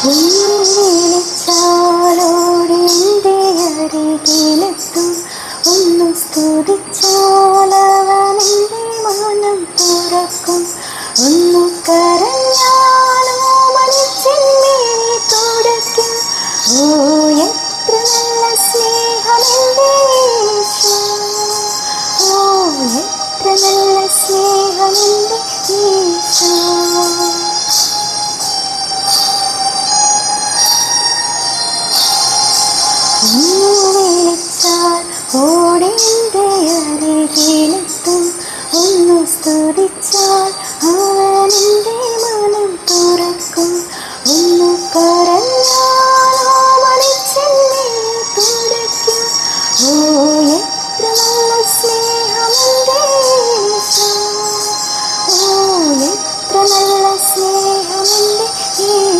വിളിച്ചാലോടിൻ്റെ അരികിലെത്തും. ഒന്നു സ്തുതിച്ചാലവനെൻ്റെ മനം തുറക്കും. ഒന്നു കരഞ്ഞാലോ മണിച്ചെന്മേനി തുടയ്ക്കും. ഓ എത്ര നല്ല സ്നേഹമെൻ്റെ യേശു, ഓ എത്ര നല്ല സ്നേഹമെൻ്റെ യേശു. ഒന്നു വിളിച്ചാൽ ഓടിൻ്റെ അരികിലെത്തും. ഒന്നു സ്തുതിച്ചാൽ അവനെൻ്റെ മനം തുറക്കും. ഒന്നു കരഞ്ഞാലോ മണിച്ചെന്മേനി തുടയ്ക്കും. ഓ എത്ര നല്ല സ്നേഹമെൻ്റെ യേശു, ഓ എത്ര നല്ല സ്നേഹമെൻ്റെ യേശു.